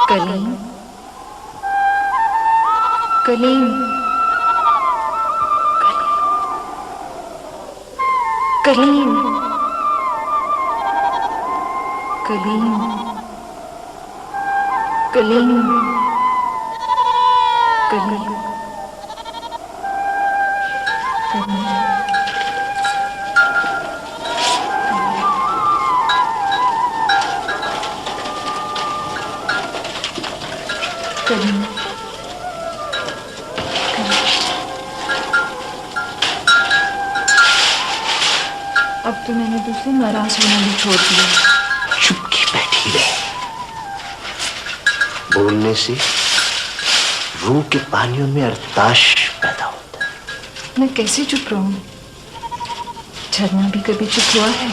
कलीम, कलीम, कलीम, कलीम, कलीम, कलीम, अब तो मैंने तुझसे नाराज होना भी छोड़ दिया। चुप की बैठी रहे। बोलने से रूह के पानियों में अरताश पैदा होता है। मैं कैसे चुप रहूं? झरना भी कभी चुप हुआ है?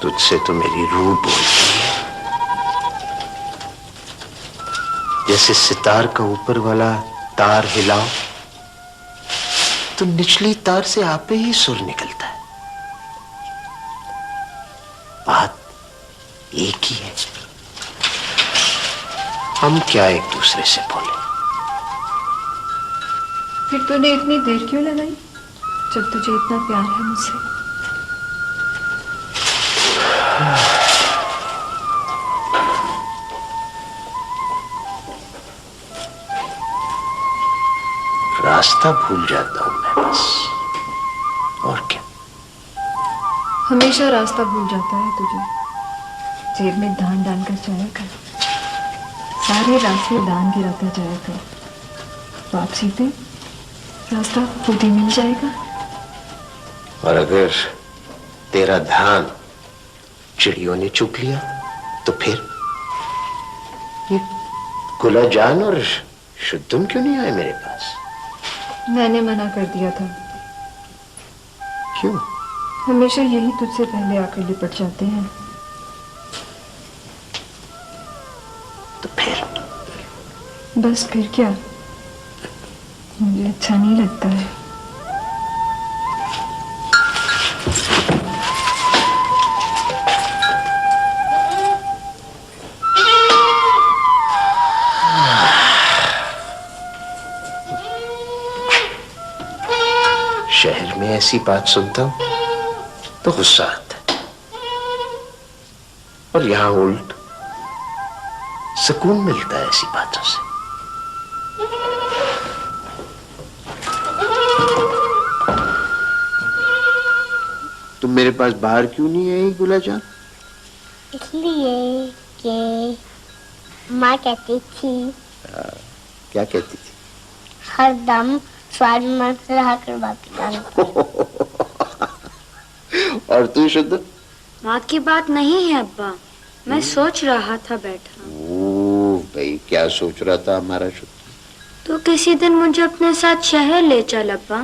तुझसे तो मेरी रूह बोलती है, जैसे सितार का ऊपर वाला तार हिलाओ तो निचली तार से आपे ही सुर निकलता है। बात एक ही है, हम क्या एक दूसरे से बोले। फिर तूने इतनी देर क्यों लगाई, जब तुझे इतना प्यार है मुझसे? रास्ता भूल जाता हूं मैं बस, और क्या। हमेशा रास्ता भूल जाता है तुझे। जेब में धान डालकर जाया कर, सारे रास्ते दान गिराता जाया कर। वापसी पे रास्ता खुद ही मिल जाएगा। और अगर तेरा धान चिड़ियों ने चुग लिया तो फिर? ये गुलाजान और शुद्धम क्यों नहीं आए मेरे पास? मैंने मना कर दिया था। क्यों? हमेशा यही तुझसे पहले आकर लिपट जाते हैं। तो फिर? बस फिर क्या, मुझे अच्छा नहीं लगता है। शहर में ऐसी बात सुनता हूं तो गुस्सा आता है, और यहां उल्ट सुकून मिलता है ऐसी बातों से। तुम मेरे पास बाहर क्यों नहीं आई गुलाजान? इसलिए कि माँ कहती थी। क्या कहती थी? हरदम स्वाद मन से रहा कर बाकी जानता। और तू शुद्ध? माँ की बात नहीं है अब्बा, मैं सोच रहा था बैठा। ओ भाई, क्या सोच रहा था हमारा शुद्ध? तो किसी दिन मुझे अपने साथ शहर ले चल अब्बा।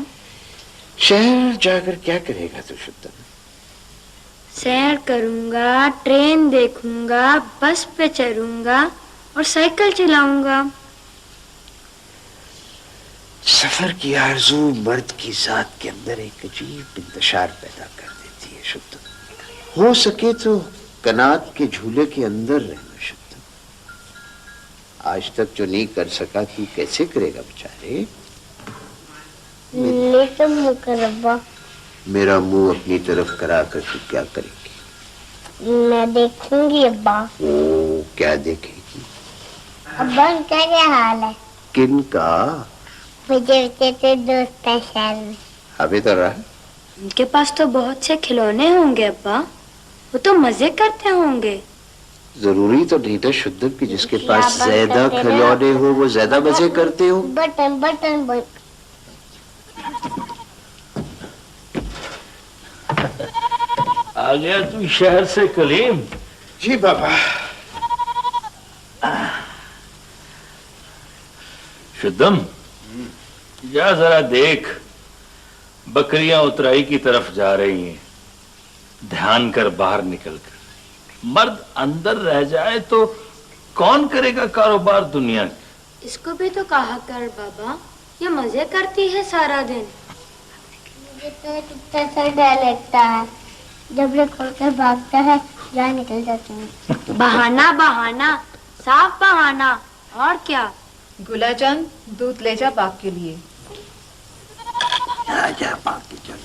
शहर जाकर क्या करेगा तू शुद्ध? सैर करूंगा, ट्रेन देखूंगा, बस पे चढ़ूंगा और साइकिल चलाऊंगा। सफर की आरज़ू मर्द की जात के अंदर एक अजीब इंतशार पैदा कर देती है शुद्ध। हो सके तो कनात के झूले के अंदर रहना शुद्ध। आज तक जो नहीं कर सका तू कैसे करेगा बेचारे? ले तो मुँह कर अब्बा। मेरा मुंह अपनी तरफ करा कर तू क्या करेगी? मैं देखूंगी अब्बा। ओ, क्या देखेगी? अब्बा उनका क्या हाल है? किन का? मुझे तेरे दोस्त है शहर में। अभी तो रहा। उनके पास तो बहुत से खिलौने होंगे अब्बा, वो तो मजे करते होंगे। जरूरी तो नहीं था शुद्ध कि जिसके पास क्या बात ज्यादा करते हैं? खिलौने हो वो ज्यादा मजे करते हो। Button button button. आ गया तू शहर से कलीम? जी बाबा। शुद्धम, जा जरा देख, बकरियां उतराई की तरफ जा रही हैं। ध्यान कर बाहर निकल कर। मर्द अंदर रह जाए तो कौन करेगा कारोबार दुनिया का? इसको भी तो कहा कर बाबा, ये मजे करती है सारा दिन। मुझे तो कुत्ता से डर लगता है, जब ये खोलकर भागता है जान निकल जाती है। बहाना बहाना, साफ बहाना, और क्या। गुलाजान, दूध ले जा बाप के लिए। आजा बाकी चल।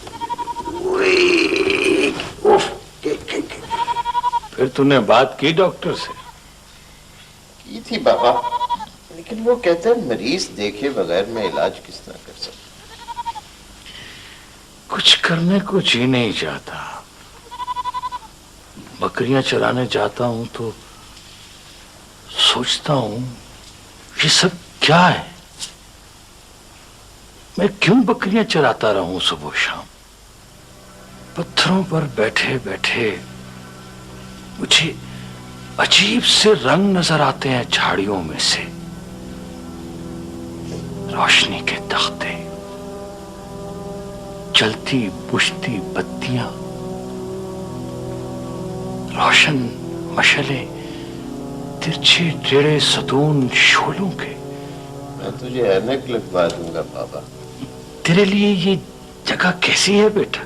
ओए, उफ, के। फिर तूने बात की डॉक्टर से? की थी बाबा, लेकिन वो कहते हैं मरीज देखे बगैर मैं इलाज किस तरह कर सकता। कुछ करने को जी नहीं चाहता। बकरियां चराने जाता हूं तो सोचता हूं ये सब क्या है? मैं क्यों बकरियां चराता रहूं सुबह शाम? पत्थरों पर बैठे बैठे मुझे अजीब से रंग नजर आते हैं झाड़ियों में से। रोशनी के तख्ते, जलती बुझती बत्तियां, रोशन मशले, तिरछे टेढ़े सतून शोलों के। मैं तुझे ऐनक लगवा दूंगा बाबा। तेरे लिए ये जगह कैसी है बेटा?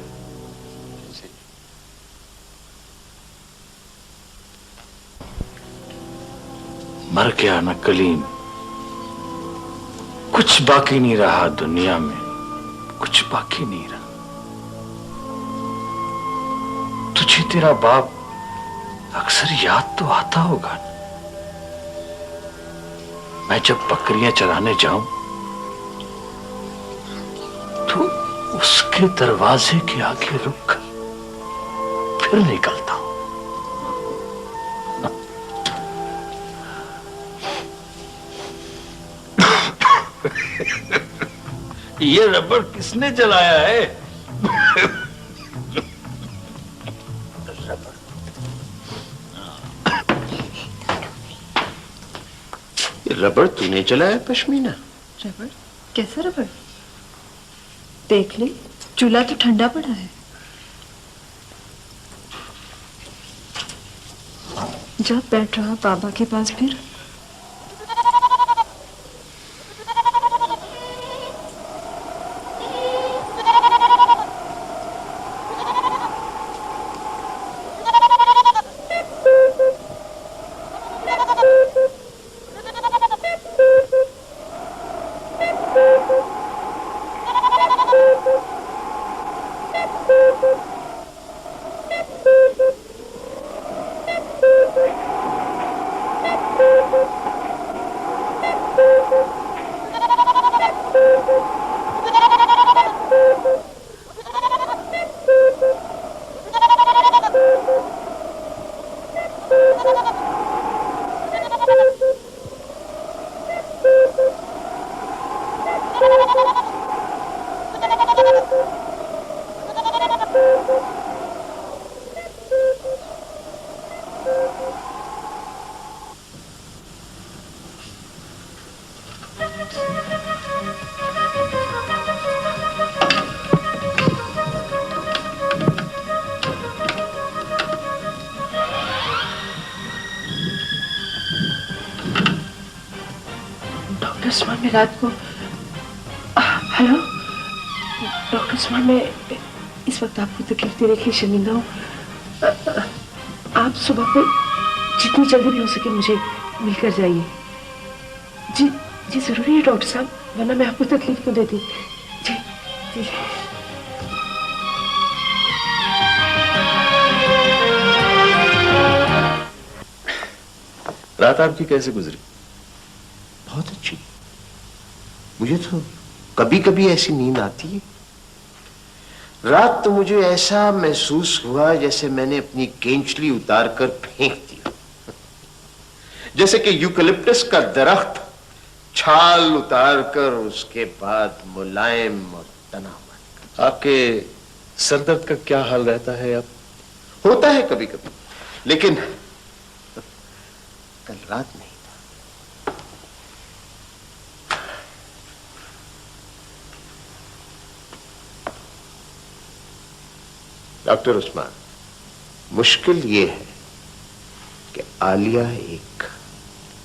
मर गया न कलीम, कुछ बाकी नहीं रहा दुनिया में, कुछ बाकी नहीं रहा। तुझे तेरा बाप अक्सर याद तो आता होगा ना? मैं जब बकरियां चराने जाऊं तो उसके दरवाजे के आगे रुक फिर निकलता हूं। ये रबड़ किसने जलाया है? ये रबड़ तूने जलाया पश्मीना? रबड़? कैसा रबड़? देख ले, चूल्हा तो ठंडा पड़ा है। जा बैठ रहा बाबा के पास फिर। रात को हेलो डॉक्टर उस्मान, मैं इस वक्त आपको तकलीफ देने के लिए शर्मिंदा हूँ। आप सुबह को जितनी जल्दी भी हो सके मुझे मिलकर जाइए। जी जी जरूरी है डॉक्टर साहब, वरना मैं आपको तकलीफ क्यों देती। जी जी। रात आपकी कैसे गुजरी? बहुत अच्छी। मुझे तो कभी कभी ऐसी नींद आती है। रात तो मुझे ऐसा महसूस हुआ जैसे मैंने अपनी केंचली उतार कर फेंक दिया, जैसे कि यूकलिप्टस का दरख्त छाल उतार कर उसके बाद मुलायम और तना बनकर। आपके सर दर्द का क्या हाल रहता है अब? होता है कभी कभी, लेकिन कल रात नहीं था। डॉक्टर उस्मान, मुश्किल ये है कि आलिया एक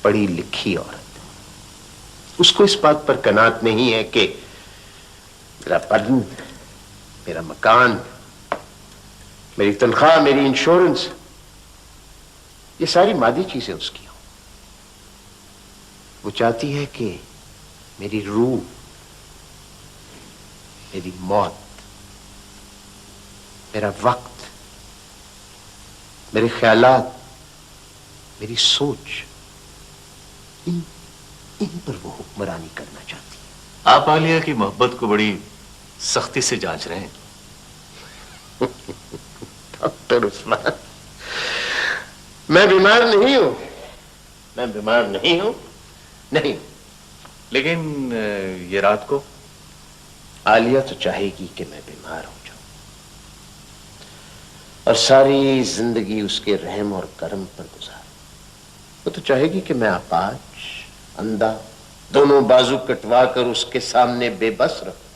पढ़ी लिखी औरत है। उसको इस बात पर कनात नहीं है कि मेरा बदन, मेरा मकान, मेरी तनख्वाह, मेरी इंश्योरेंस, ये सारी मादी चीजें उसकी हों। वो चाहती है कि मेरी रूह, मेरी मौत, मेरा वक्त, मेरे ख्यालात, मेरी सोच, इन पर वो हुक्मरानी करना चाहती है। आप आलिया की मोहब्बत को बड़ी सख्ती से जांच रहे हैं। डॉक्टर उस्मान, मैं बीमार नहीं हूं, मैं बीमार नहीं हूं, नहीं। लेकिन ये रात को आलिया तो चाहेगी कि मैं बीमार हो जाऊं और सारी जिंदगी उसके रहम और करम पर गुजारूं। वो तो चाहेगी कि मैं अपाज, अंधा, दोनों बाजू कटवा कर उसके सामने बेबस रहूं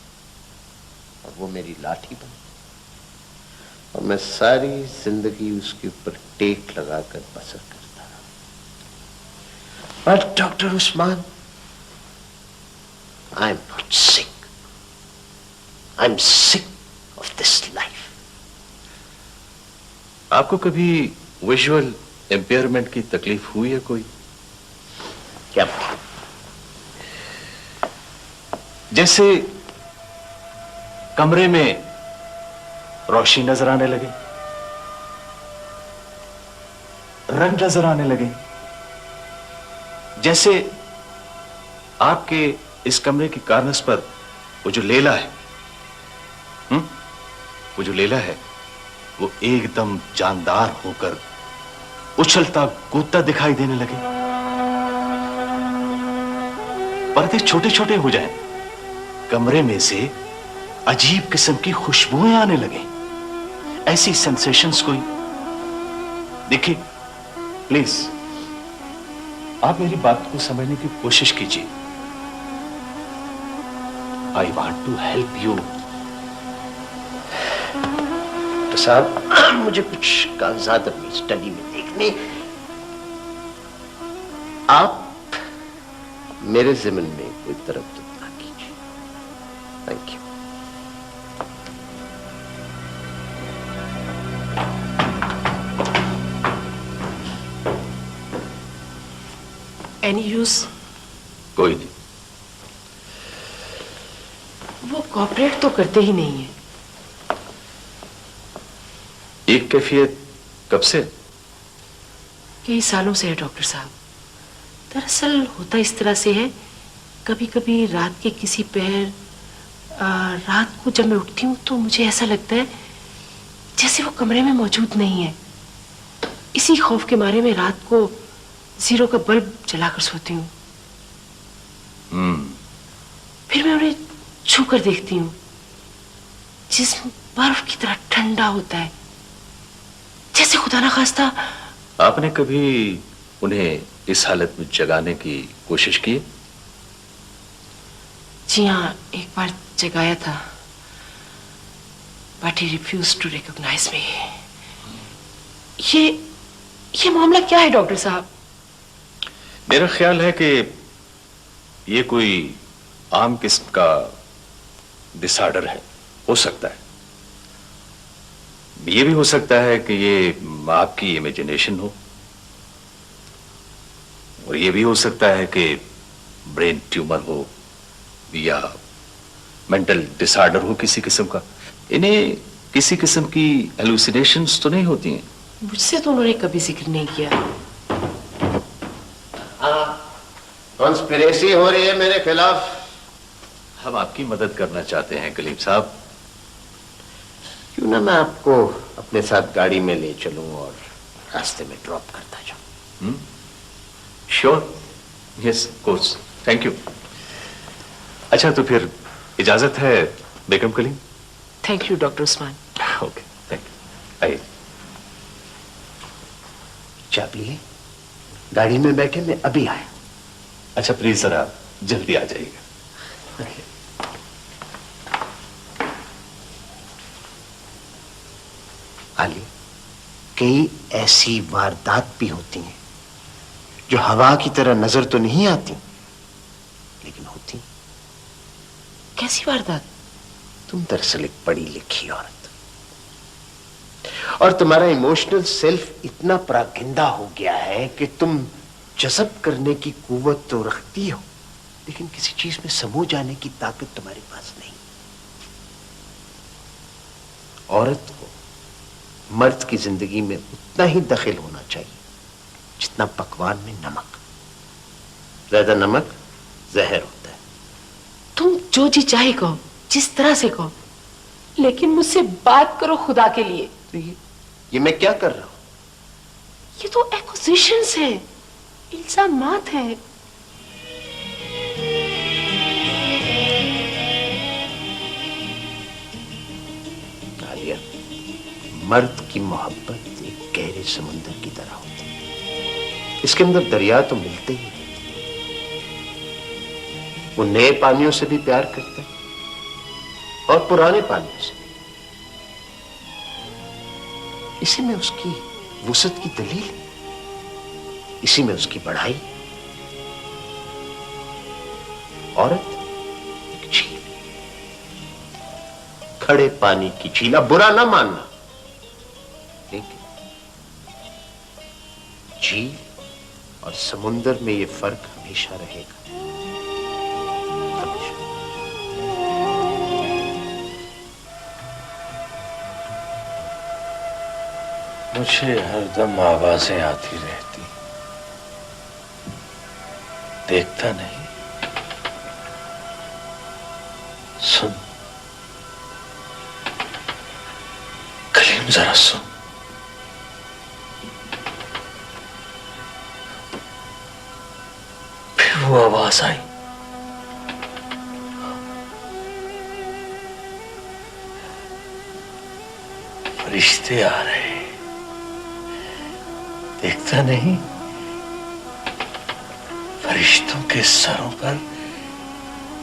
और वो मेरी लाठी बने और मैं सारी जिंदगी उसके ऊपर टेक लगाकर बसर करता रहा। But doctor Usman, I am not sick, I am sick of this life. आपको कभी विजुअल एम्पेयरमेंट की तकलीफ हुई है कोई? क्या? जैसे कमरे में रोशनी नजर आने लगे, रंग नजर आने लगे, जैसे आपके इस कमरे की कार्नस पर वो जो लेला है, वो जो लेला है वो एकदम जानदार होकर उछलता कूदता दिखाई देने लगे, पर्दे छोटे छोटे हो जाएं, कमरे में से अजीब किस्म की खुशबुएं आने लगे। ऐसी सेंसेशंस कोई? देखिए प्लीज आप मेरी बात को समझने की कोशिश कीजिए। I want to help you. तो साहब, मुझे कुछ कागजात अपनी स्टडी में देखने, आप मेरे ज़िम्मन में कोई तरफ ना कीजिए। Thank you. Any use? कोई नहीं। वो कॉपरेट तो करते ही नहीं है। एक कैफियत कब से? कई सालों से है डॉक्टर साहब। दरअसल होता इस तरह से है, कभी कभी रात के किसी पहर, रात को जब मैं उठती हूँ तो मुझे ऐसा लगता है जैसे वो कमरे में मौजूद नहीं है। इसी खौफ के मारे मैं रात को जीरो का बल्ब जलाकर सोती हूँ। फिर मैं उन्हें छू कर देखती हूँ, जिस्म बर्फ की तरह ठंडा होता है, जैसे खुदा ना खास्ता। आपने कभी उन्हें इस हालत में जगाने की कोशिश की? जी हाँ, एक बार जगाया था, but he refuse to recognise me. ये मामला क्या है डॉक्टर साहब? मेरा ख्याल है कि ये कोई आम किस्म का डिसऑर्डर है, हो सकता है। ये भी हो सकता है कि ये आपकी इमेजिनेशन हो, और ये भी हो सकता है कि ब्रेन ट्यूमर हो या मेंटल डिसऑर्डर हो किसी किस्म का। इन्हें किसी किस्म की हेलुसिनेशंस तो नहीं होती हैं? मुझसे तो उन्होंने कभी जिक्र नहीं किया। कॉन्स्पिरेसी हो रही है मेरे खिलाफ। हम आपकी मदद करना चाहते हैं कलीम साहब। क्यों ना मैं आपको अपने साथ गाड़ी में ले चलूं और रास्ते में ड्रॉप करता जाऊं? Sure, yes of course, thank you. अच्छा तो फिर इजाजत है Begum Kaleem. Thank you doctor Usman. Okay, thank you. आइए। चाबी है, गाड़ी में बैठे, मैं अभी आया। अच्छा प्लीज जरा जल्दी आ जाइएगा। आलिया, कई ऐसी वारदात भी होती हैं जो हवा की तरह नजर तो नहीं आती, लेकिन होती। कैसी वारदात? तुम दरअसल एक पढ़ी लिखी औरत, और तुम्हारा इमोशनल सेल्फ इतना परागिंदा हो गया है कि तुम जज़ब करने की कुव्वत तो रखती हो, लेकिन किसी चीज में समो जाने की ताकत तुम्हारे पास नहीं। औरत को मर्द की जिंदगी में उतना ही दखल होना चाहिए जितना पकवान में नमक। ज्यादा नमक जहर होता है। तुम जो जी चाहे कहो, जिस तरह से कहो, लेकिन मुझसे बात करो खुदा के लिए। तो ये मैं क्या कर रहा हूं? ये तो एक्यूजेशंस है, इल्जामात है। आलिया, मर्द की मोहब्बत एक गहरे समुद्र की तरह होती है। इसके अंदर दरिया तो मिलते ही हैं। वो नए पानियों से भी प्यार करता है और पुराने पानियों से। इसी में उसकी वुसअत की दलील है, इसी में उसकी बढ़ाई। औरत एक झील, खड़े पानी की झील। अब बुरा ना मानना, लेकिन झील और समुंदर में ये फर्क हमेशा रहेगा। हमेशा। मुझे हरदम आवाजें आती रहती, देखता नहीं। सुन कलीम, जरा सुन। फिर वो आवाज आई। फरिश्ते आ रहे, देखता नहीं? फरिश्तों के सरों पर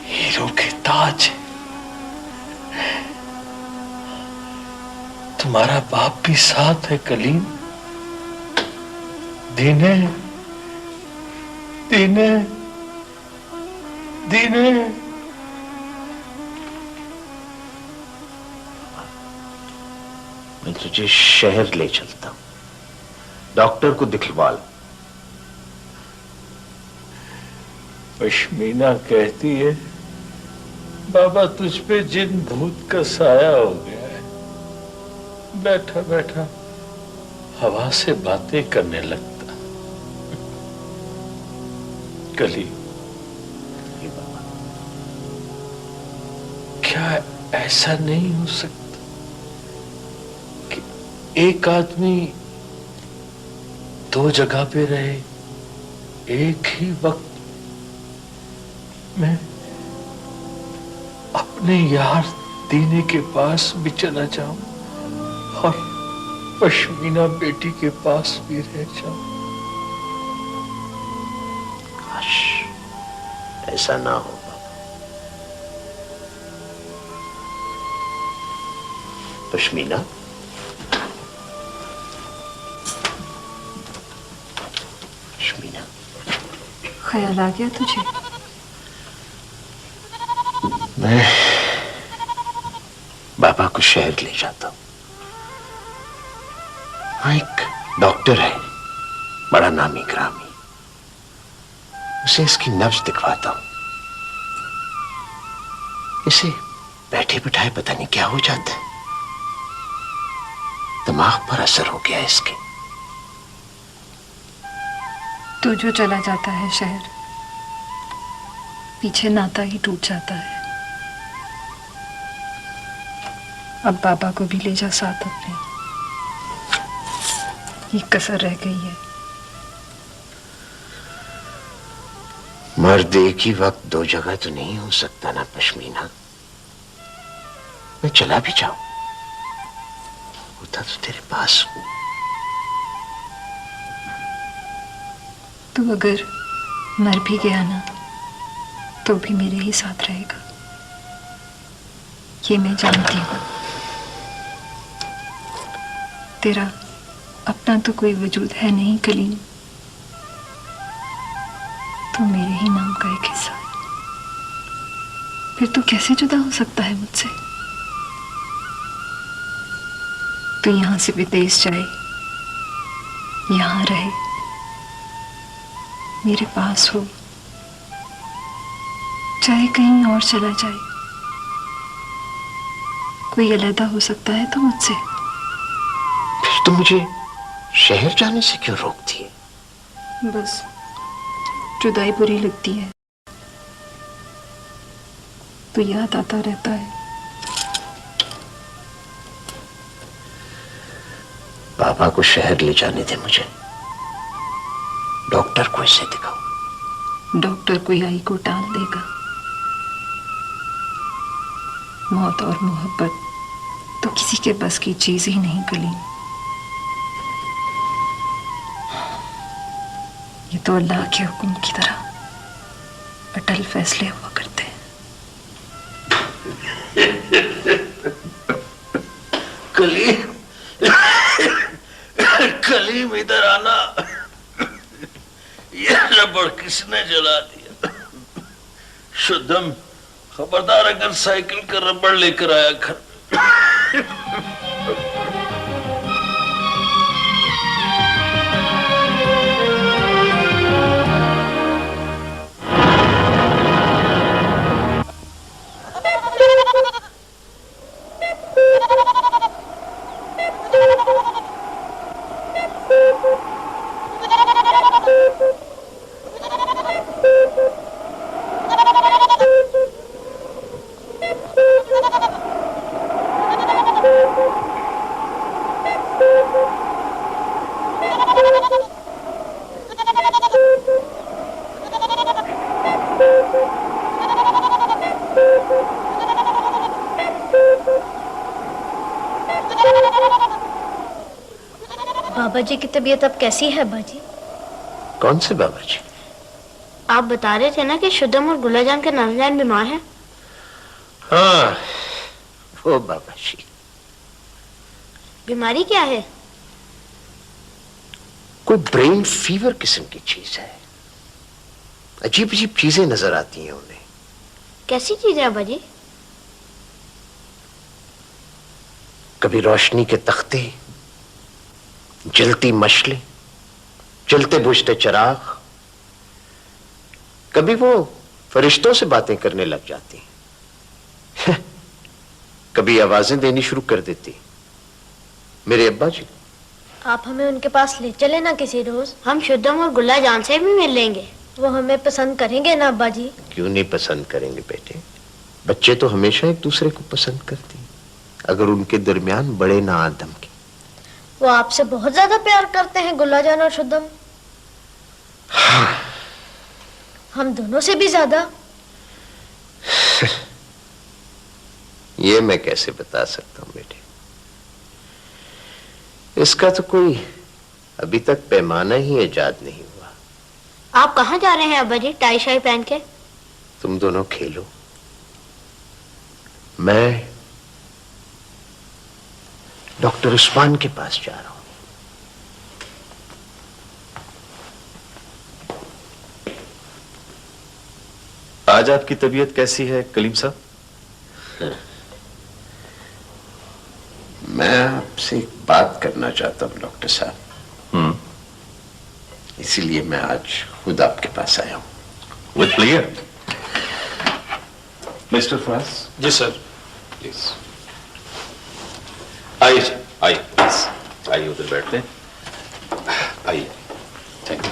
हीरों के ताज। तुम्हारा बाप भी साथ है कलीम। दीने दीने दीने। मैं तुझे शहर ले चलता हूं, डॉक्टर को दिखवा लो। पश्मीना कहती है बाबा तुझ पे जिन भूत का साया हो गया है। बैठा बैठा हवा से बातें करने लगता। कली, क्या ऐसा नहीं हो सकता कि एक आदमी दो जगह पे रहे एक ही वक्त में? अपने यार दीने के पास भी चला जाऊं और पश्मीना बेटी के पास भी रह जाऊं। काश ऐसा ना हो बाबा। पश्मीना, पश्मीना, ख्याल आ गया तुझे? मैं बाबा को शहर ले जाता हूं। वहां एक डॉक्टर है, बड़ा नामी ग्रामी। उसे इसकी नब्ज दिखवाता हूं। इसे बैठे बिठाए पता नहीं क्या हो जाता है। दिमाग पर असर हो गया इसके। तू जो चला जाता है शहर, पीछे नाता ही टूट जाता है। अब बाबा को भी ले जा साथ अपने। ये कसर रह गई है। मर्द एक ही वक्त दो जगह तो नहीं हो सकता ना पश्मीना। मैं चला भी जाऊं, होता तो तेरे पास हूं। तू अगर मर भी गया ना तो भी मेरे ही साथ रहेगा, ये मैं जानती हूं। तेरा अपना तो कोई वजूद है नहीं कलीम, तो मेरे ही नाम का एक हिस्सा है। फिर तू कैसे जुदा हो सकता है मुझसे? तू यहां से विदेश जाए, यहां रहे, मेरे पास हो, चाहे कहीं और चला जाए, कोई अलग हो सकता है तो मुझसे? फिर तो मुझे शहर जाने से क्यों रोकती है? बस जुदाई बुरी लगती है तो याद आता रहता है। बाबा को शहर ले जाने दे मुझे। डॉक्टर को इसे दिखाओ। डॉक्टर कोई आई को टाल देगा। मौत और मोहब्बत तो किसी के बस की चीज ही नहीं कलीम। ये तो अल्लाह के हुक्म की तरह अटल फैसले हुआ करते हैं। कलीम, कलीम इधर आना। ये रबड़ किसने जला दिया? शुद्धम, खबरदार अगर साइकिल का रबड़ लेकर आया घर। बाबा जी की तबीयत अब कैसी है बाजी? कौन से बाबा जी? आप बता रहे थे ना कि शुद्धम और गुलाजान के नानाजान बीमार हैं। हाँ, वो बाबा जी। बीमारी क्या है? कोई ब्रेन फीवर किस्म की चीज है। अजीब अजीब चीजें नजर आती हैं उन्हें। कैसी चीज है बाजी? कभी रोशनी के तख्ते, जलती मशलें, जलते बुझते चिराग। कभी वो फरिश्तों से बातें करने लग जाती, कभी आवाजें देनी शुरू कर देती। मेरे अब्बा जी। आप हमें उनके पास ले चले ना किसी रोज। हम शुद्धम और गुलाजान से भी मिल लेंगे। वो हमें पसंद करेंगे ना अब्बा जी? क्यों नहीं पसंद करेंगे बेटे? बच्चे तो हमेशा एक दूसरे को पसंद करते हैं, अगर उनके दरमियान बड़े ना आदम के। वो आपसे बहुत ज्यादा प्यार करते हैं गुलाजान और शुद्धम। हाँ। हम दोनों से भी ज्यादा। ये मैं कैसे बता सकता हूं बेटे? इसका तो कोई अभी तक पैमाना ही इजाद नहीं हुआ। आप कहाँ जा रहे हैं अब्बा जी टाई शाई पहन के? तुम दोनों खेलो, मैं डॉक्टर उस्मान के पास जा रहा हूं। आज आपकी तबीयत कैसी है कलीम साहब? मैं आपसे एक बात करना चाहता हूं डॉक्टर साहब। इसीलिए मैं आज खुद आपके पास आया हूं। With player. Mister France. जी सर। प्लीज आइए जी, आइए प्लीज आइए, उधर बैठते हैं। आइए, थैंक यू।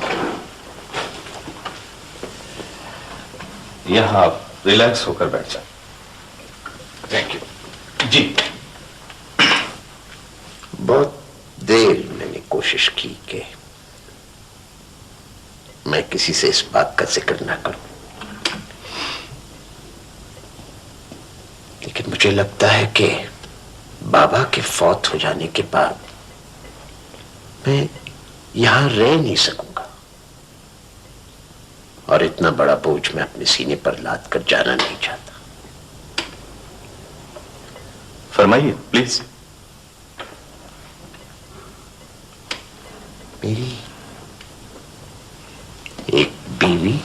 यहां आप रिलैक्स होकर बैठ जाए। थैंक यू जी। बहुत देर मैंने कोशिश की कि मैं किसी से इस बात का जिक्र ना करूं, लेकिन मुझे लगता है कि बाबा के फौत हो जाने के बाद मैं यहां रह नहीं सकूंगा, और इतना बड़ा बोझ मैं अपने सीने पर लाद कर जाना नहीं चाहता। फरमाइए प्लीज। मेरी एक बीवी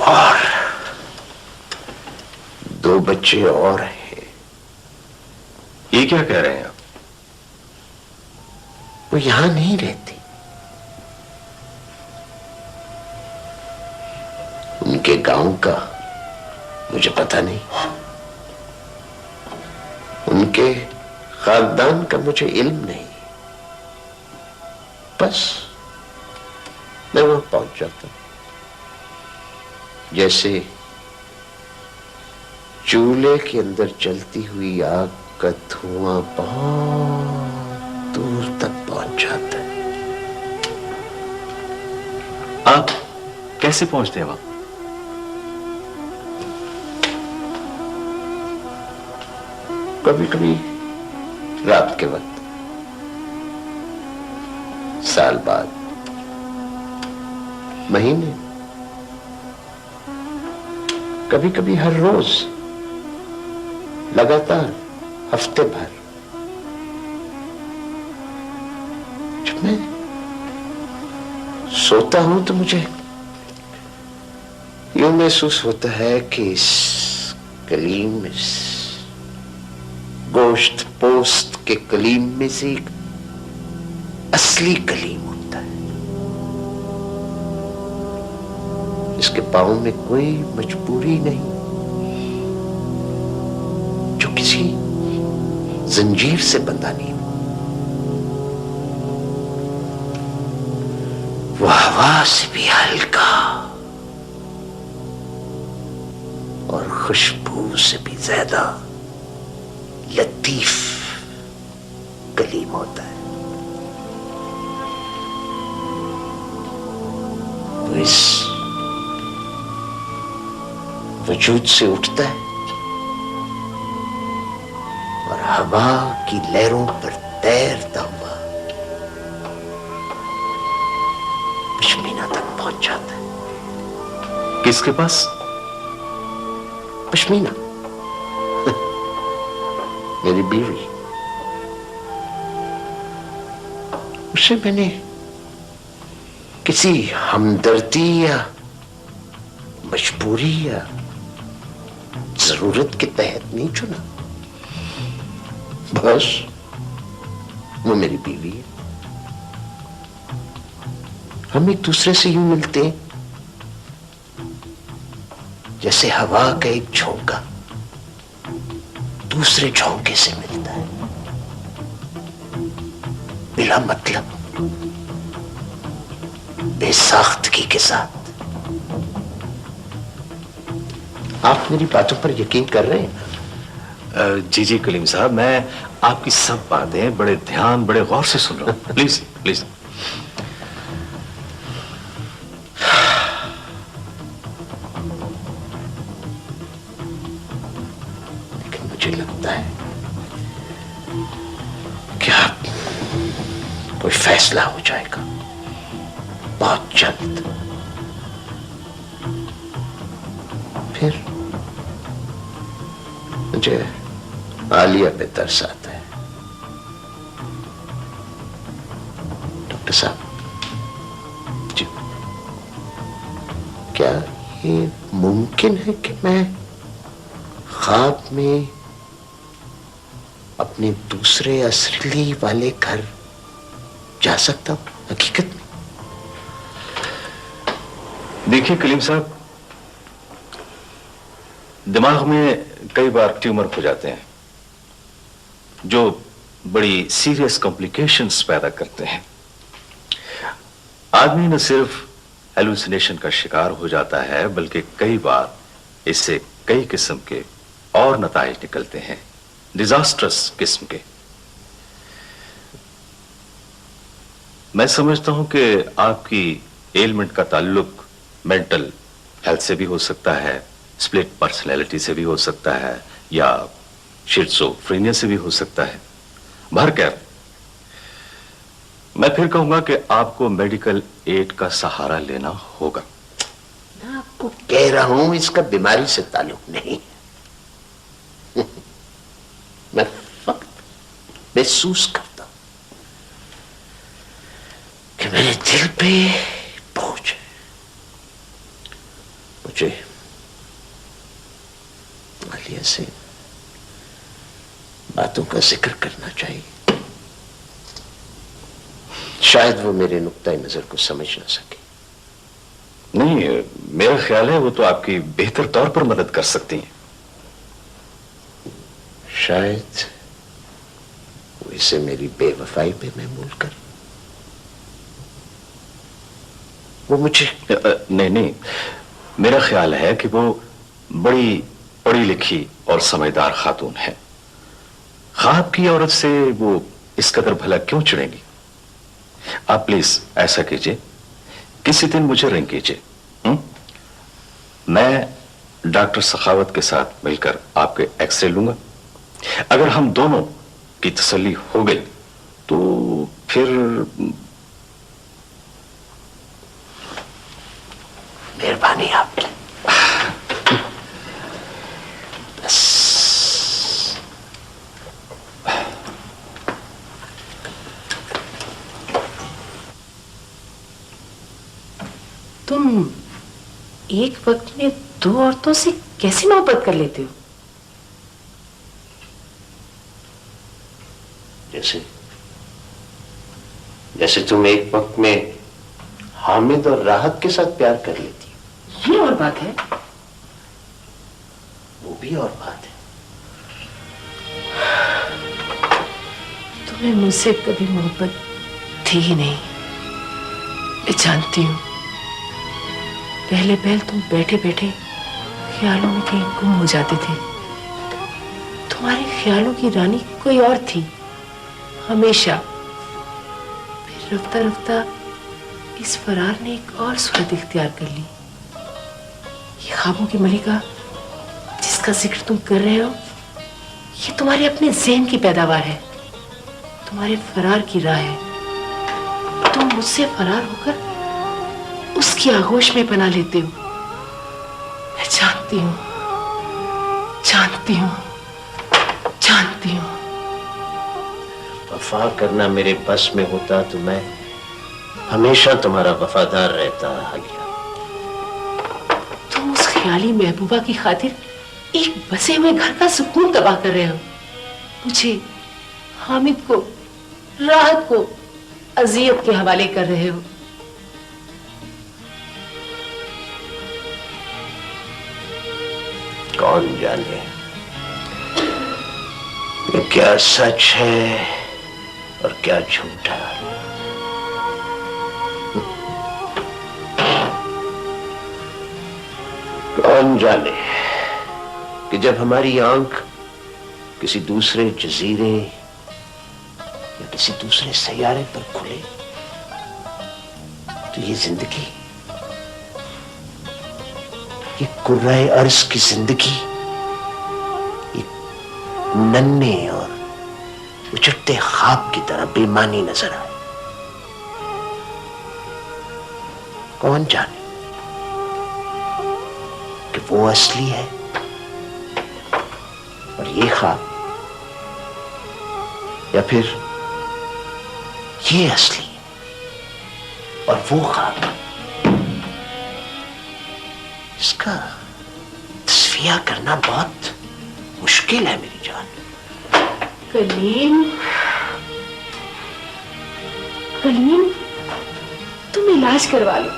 और 2 बच्चे और हैं। ये क्या कह रहे हैं आप? वो यहां नहीं रहती। उनके गांव का मुझे पता नहीं, उनके खानदान का मुझे इल्म नहीं। बस मैं वहां पहुंच जाता हूं, जैसे चूल्हे के अंदर जलती हुई आग का धुआं बहुत दूर तक पहुंच जाता है। आप कैसे पहुंचते हैं वहां? कभी कभी रात के वक्त, साल बाद, महीने, कभी कभी हर रोज, लगातार, हफ्ते भर। जब मैं सोता हूं तो मुझे यूं महसूस होता है कि इस कलीम, इस गोश्त पोस्ट के कलीम में से एक असली कलीम होता है, जिसके पांव में कोई मजबूरी नहीं, जो किसी जंजीर से बंधा नहीं हो। वो हवा से भी हल्का और खुशबू से भी ज्यादा लतीफ कलीम होता है। वो इस वजूद से उठता है और हवा की लहरों पर तैरता हुआ पश्मीना तक पहुंच जाता है। किसके पास? पश्मीना, मेरी बीवी। उसे मैंने किसी हमदर्दी या मजबूरी या जरूरत के तहत नहीं चुना, बस वो मेरी बीवी है। हम एक दूसरे से यूं मिलते हैं जैसे हवा का एक झोंका दूसरे झोंके से मिलता है, बिला मतलब, बेसाख्तगी के साथ। आप मेरी बातों पर यकीन कर रहे हैं? जी जी कलीम साहब, मैं आपकी सब बातें बड़े ध्यान, बड़े गौर से सुन रहा हूं। Please please. लेकिन मुझे लगता है कि अब कोई फैसला हो जाएगा बहुत जल्द। फिर मुझे आलिया पे तरस आता है। डॉक्टर साहब जी। क्या ये मुमकिन है कि मैं ख्वाब में अपने दूसरे असली वाले घर जा सकता हूं हकीकत में? देखिए कलीम साहब, दिमाग में कई बार ट्यूमर हो जाते हैं जो बड़ी सीरियस कॉम्प्लिकेशंस पैदा करते हैं। आदमी न सिर्फ हेलुसिनेशन का शिकार हो जाता है बल्कि कई बार इससे कई किस्म के और नताइज निकलते हैं, डिजास्ट्रस किस्म के। मैं समझता हूं कि आपकी एलिमेंट का ताल्लुक मेंटल हेल्थ से भी हो सकता है, स्प्लिट पर्सनैलिटी से भी हो सकता है, या शिज़ोफ्रेनिया से भी हो सकता है। बहरकैफ मैं फिर कहूंगा कि आपको मेडिकल एड का सहारा लेना होगा। मैं आपको कह रहा हूं इसका बीमारी से ताल्लुक नहीं है। मैं फक्त महसूस करता हूं कि मेरे दिल पे बोझ है। मुझे आलिया से बातों का जिक्र करना चाहिए। शायद वो मेरे नुक्ता नजर को समझ ना सके। नहीं, मेरा ख्याल है वो तो आपकी बेहतर तौर पर मदद कर सकती हैं। शायद वो इसे मेरी बेवफाई पे महमूल कर। वो मुझे नहीं, मेरा ख्याल है कि वो बड़ी पढ़ी लिखी और समझदार खातून है। ख्वाब की औरत से वो इस कदर भला क्यों चिढ़ेंगी? आप प्लीज ऐसा कीजिए, किसी दिन मुझे रिंग कीजिए। मैं डॉक्टर सखावत के साथ मिलकर आपके एक्सरे लूंगा। अगर हम दोनों की तसल्ली हो गई तो फिर मेहरबानी आपकी। बस तुम एक वक्त में दो औरतों से कैसे मोहब्बत कर लेते हो? जैसे तुम एक वक्त में हामिद और राहत के साथ प्यार कर लेती हो। ये और बात है। वो भी और बात है। तुम्हें मुझसे कभी मोहब्बत थी ही नहीं, मैं जानती हूँ। पहले तुम बैठे बैठे ख्यालों में कहीं गुम हो जाते थे। तुम्हारे ख्यालों की रानी कोई और थी हमेशा। फिर रफ्ता रफ्ता इस फरार ने एक और सूरत इख्तियार कर ली। ये ख्वाबों की मलिका जिसका जिक्र तुम कर रहे हो, ये तुम्हारे अपने ज़हन की पैदावार है, तुम्हारे फरार की राह है। तुम मुझसे फरार होकर उसकी आगोश में बना लेते हो। मैं जानती हूँ, जानती हूँ, जानती हूँ। वफा करना मेरे बस में होता तो मैं हमेशा तुम्हारा वफादार रहता आलिया। तुम उस ख्याली महबूबा की खातिर एक बसे हुए घर का सुकून तबाह कर रहे हो। मुझे, हामिद को, राहत को अजियत के हवाले कर रहे हो। कौन जाने ये क्या सच है और क्या झूठा। कौन जाने कि जब हमारी आंख किसी दूसरे जजीरे या किसी दूसरे सैयारे पर खुले तो ये जिंदगी, ये कुर्राए अर्ज की जिंदगी एक नन्हे और उचटते ख्वाब की तरह बेमानी नजर आए। कौन जाने कि वो असली है और ये ख्वाब, या फिर ये असली है और वो ख्वाब। इसका रुकिया करना बहुत मुश्किल है मेरी जान। कलीम, कलीम, तुम इलाज करवा लो,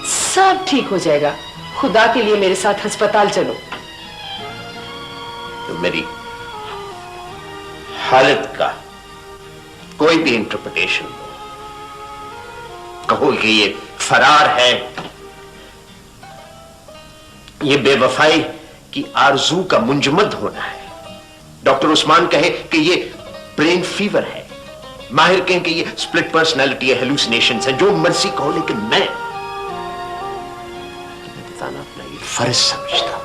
सब ठीक हो जाएगा। खुदा के लिए मेरे साथ अस्पताल चलो। तो मेरी हालत का कोई भी इंटरप्रिटेशन हो, कहो कि ये फरार है, ये बेवफाई की आरजू का मुंजमद होना है, डॉक्टर उस्मान कहे कि ये ब्रेन फीवर है, माहिर कहें कि ये स्प्लिट पर्सनैलिटी है, हेलुसिनेशंस है, जो मर्जी कहो, लेकिन मैं बताना अपना ये फर्ज समझता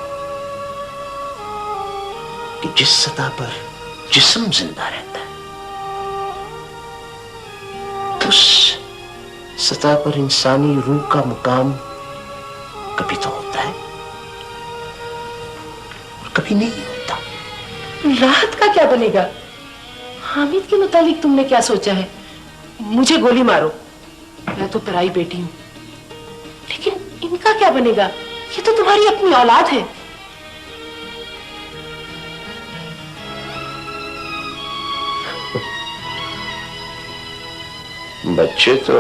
कि जिस सतह पर जिस्म जिंदा रहता है, उस सतह पर इंसानी रूह का मुकाम कभी तो होता है और कभी नहीं होता। राहत का क्या बनेगा? हामिद के मुतालिक तुमने क्या सोचा है? मुझे गोली मारो, मैं तो पराई बेटी हूं, लेकिन इनका क्या बनेगा? ये तो तुम्हारी अपनी औलाद है। बच्चे तो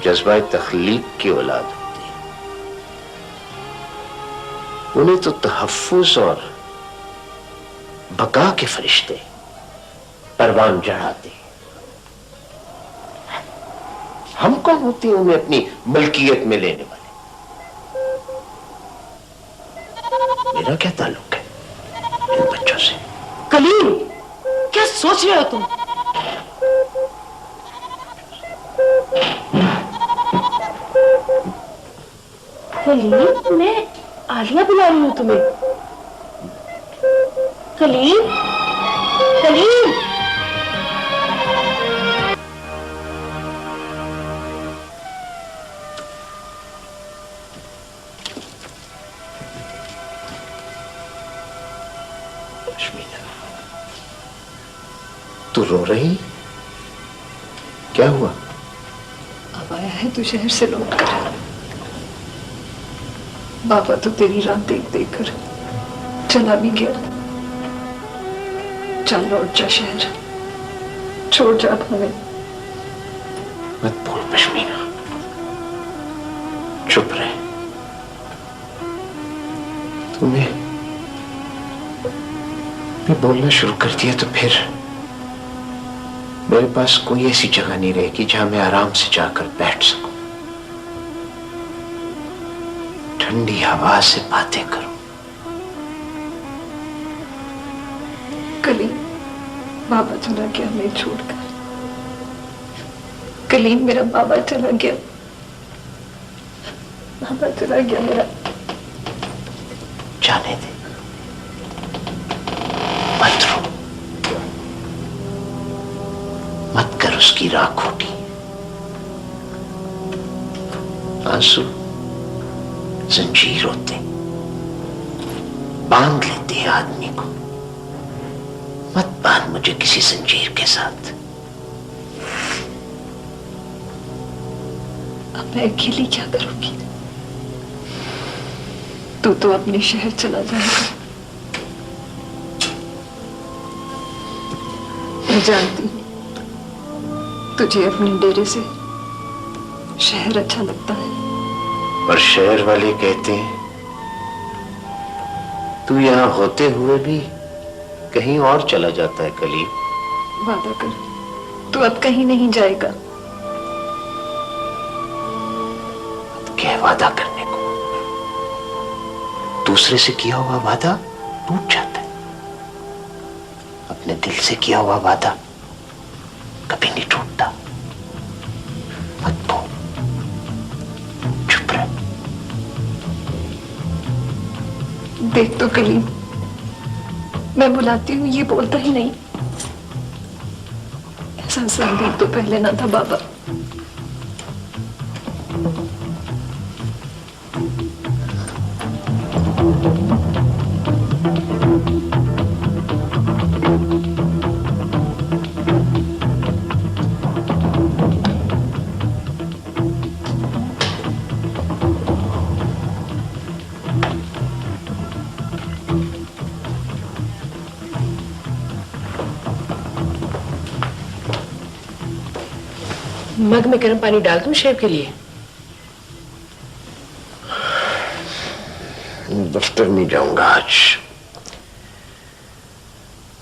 जज्बा तख्लीक की औलाद होती है, उन्हें तो तहफ्फुज और बका के फरिश्ते परवान चढ़ाते। हम कौन होते हैं उन्हें अपनी मलकियत में लेने वाले? मेरा क्या ताल्लुक है इन बच्चों से? कलीम, क्या सोच रहे हो तुम? कलीम, मैं आलिया बुला रही हूं तुम्हें। कलीम, कलीम, तू रो रही? क्या हुआ? अब आया है तू शहर से लौट कर। बाबा तो तेरी रात देख देख कर चला भी गया। चल लौट जा शहर, छोड़ जा हमें। मत बोल पश्मीना, चुप रहे। तूने भी बोलना शुरू कर दिया तो फिर मेरे पास कोई ऐसी जगह नहीं रहेगी जहां मैं आराम से जाकर बैठ सकूं, ठंडी हवा से बातें करूं। कलीम, बाबा चला गया हमें छोड़कर। कलीम, मेरा बाबा चला गया, बाबा चला गया मेरा। जाने दे, मत रो, मत कर उसकी राख खोटी। आंसू जंजीर होते, बांध लेते हैं आदमी को। मत बांध मुझे किसी जंजीर के साथ। अब मैं अकेली क्या करूंगी? तू तो अपने शहर चला जाएगा। मैं जानती हूँ तुझे अपने डेरे से शहर अच्छा लगता है, और शहर वाले कहते हैं तू यहां होते हुए भी कहीं और चला जाता है। कलीम, वादा कर तू अब कहीं नहीं जाएगा। क्या वादा करने को? दूसरे से किया हुआ वादा टूट जाता है, अपने दिल से किया हुआ वादा कभी नहीं टूटता। मत बोल, चुप रह। देख तो कलीम, मैं बुलाती हूँ ये बोलता ही नहीं। ऐसा संगीत तो पहले ना था बाबा। मग में गर्म पानी डाल दूं शेव के लिए? दफ्तर नहीं जाऊंगा आज,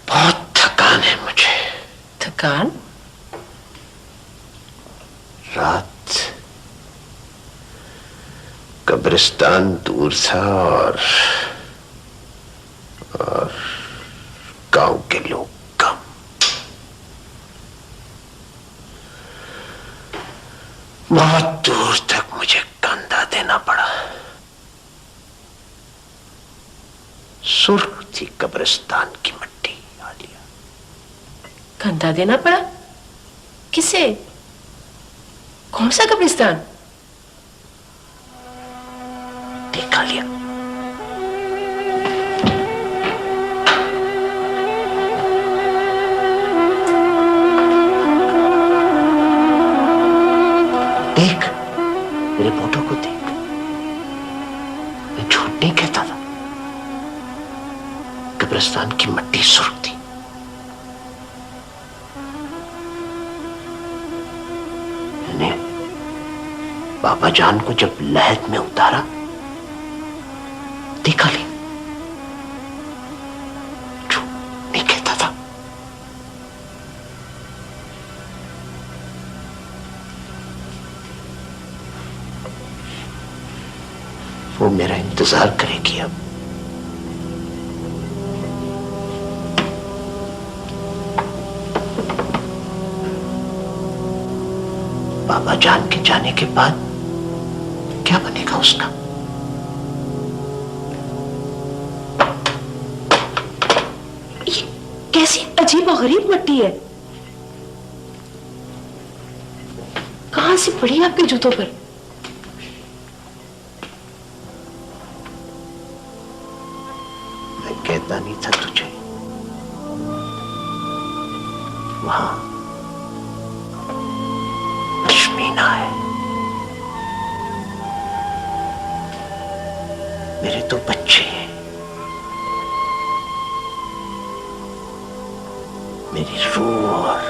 बहुत थकान है मुझे। थकान? रात कब्रिस्तान दूर था और गांव के लोग कम। बहुत दूर तक मुझे कंधा देना पड़ा। सुर्ख थी कब्रिस्तान की मिट्टी। आलिया, कंधा देना पड़ा? किसे? कौन सा कब्रिस्तान? देखा लिया। देख, मेरे फोटो को देख। मैं झूठ नहीं कहता था। कब्रिस्तान की मिट्टी सुर्ख थी। मैंने बाबा जान को जब लहद में उतारा, देखा ले, झूठ नहीं कहता था। वो मेरा इंतजार करेगी अब। बाबा जान के जाने के बाद क्या बनेगा उसका? ये कैसी अजीब और गरीब मिट्टी है। कहां से पड़ी आपके जूतों पर? मैं कहता नहीं था तुझे, वहां पश्मीना है। मेरे तो बच्चे हैं, मेरी रूह और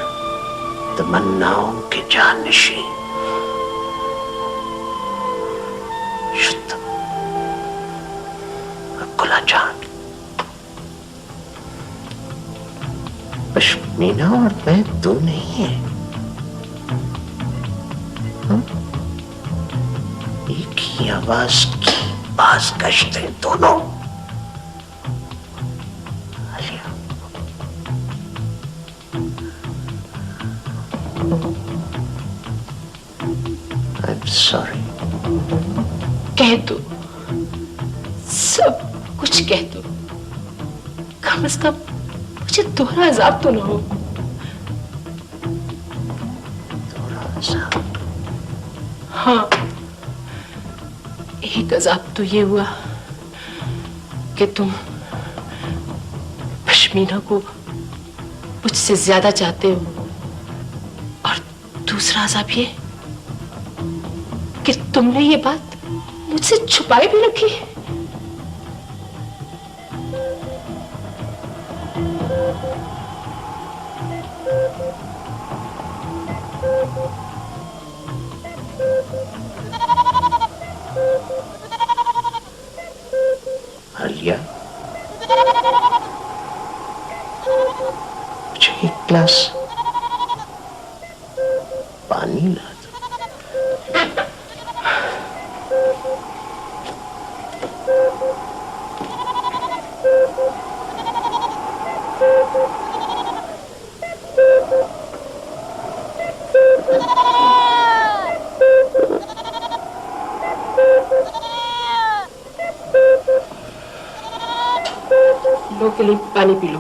तमन्नाओं के जानशीं, शुद्ध गुला जान। पश्मीना और मैं दो नहीं है, हम एक ही आवाज की बाज गश्ते दोनों। Alia, I'm sorry। कह दो, सब कुछ कह दो। कम से कम मुझे दोहरा अजाब तो न हो। थोड़ा सा। हाँ, एक अजाब तो ये हुआ कि तुम पश्मीना को मुझसे ज्यादा चाहते हो, और दूसरा अजाब ये कि तुमने ये बात मुझसे छुपाई भी रखी। आलिया, मुझे एक ग्लास पानी ला दो। लो कलीम, पानी पी लो।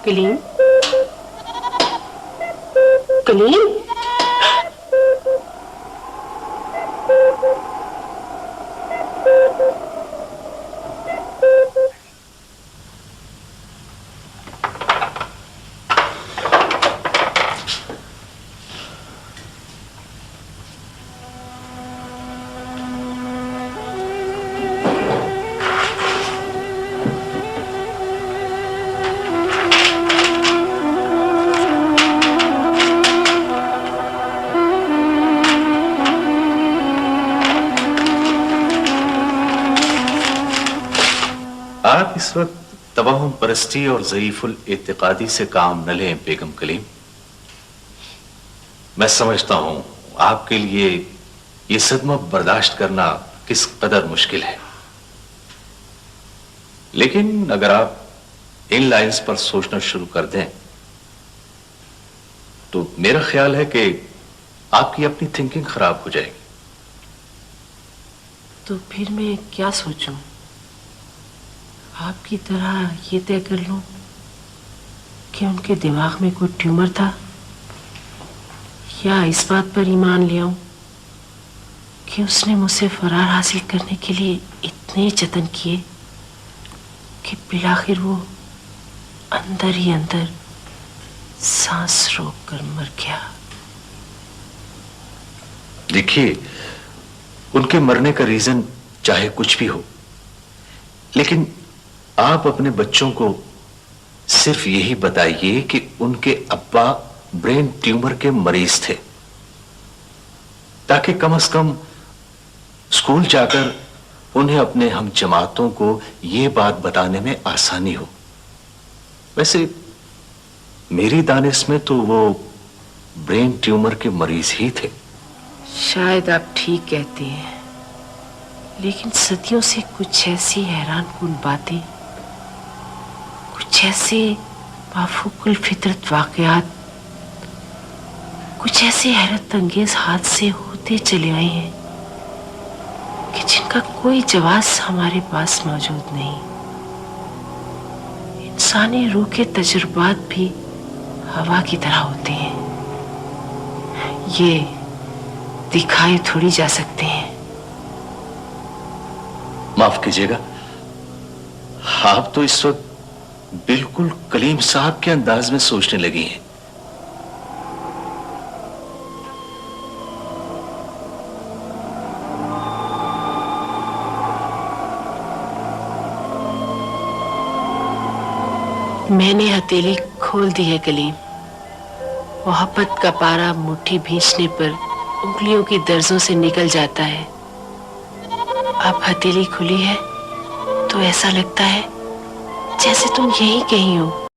कलीम, कलीम। आप इस वक्त तवाहुम परस्ती और ज़ईफुल एतिकादी से काम न लें बेगम कलीम। मैं समझता हूं आपके लिए ये सदमा बर्दाश्त करना किस कदर मुश्किल है, लेकिन अगर आप इन लाइंस पर सोचना शुरू कर दें तो मेरा ख्याल है कि आपकी अपनी थिंकिंग खराब हो जाएगी। तो फिर मैं क्या सोचूं? आपकी तरह ये तय कर लूं कि उनके दिमाग में कोई ट्यूमर था, या इस बात पर ईमान ले आऊं कि उसने मुझसे फरार हासिल करने के लिए इतने जतन किए कि बिलाखिर वो अंदर ही अंदर सांस रोक कर मर गया। देखिए, उनके मरने का रीजन चाहे कुछ भी हो, लेकिन आप अपने बच्चों को सिर्फ यही बताइए कि उनके अब्बा ब्रेन ट्यूमर के मरीज थे, ताकि कम से कम स्कूल जाकर उन्हें अपने हम जमातों को यह बात बताने में आसानी हो। वैसे मेरी दानिश में तो वो ब्रेन ट्यूमर के मरीज ही थे। शायद आप ठीक कहते हैं, लेकिन सदियों से कुछ ऐसी हैरानकुन बातें, कुछ ऐसे माफूकुल फितरत वाकयात, कुछ ऐसे हैरत अंगेज हादसे होते चले आए हैं कि जिनका कोई जवाब हमारे पास मौजूद नहीं। इंसानी रूह के तजुर्बात भी हवा की तरह होते हैं, ये दिखाए थोड़ी जा सकते हैं। माफ कीजिएगा, आप तो इस वक्त बिल्कुल कलीम साहब के अंदाज में सोचने लगी हैं। मैंने हथेली खोल दी है कलीम। मोहब्बत का पारा मुट्ठी भींचने पर उंगलियों की दर्जों से निकल जाता है। अब हथेली खुली है तो ऐसा लगता है जैसे तुम यही कहीं हो।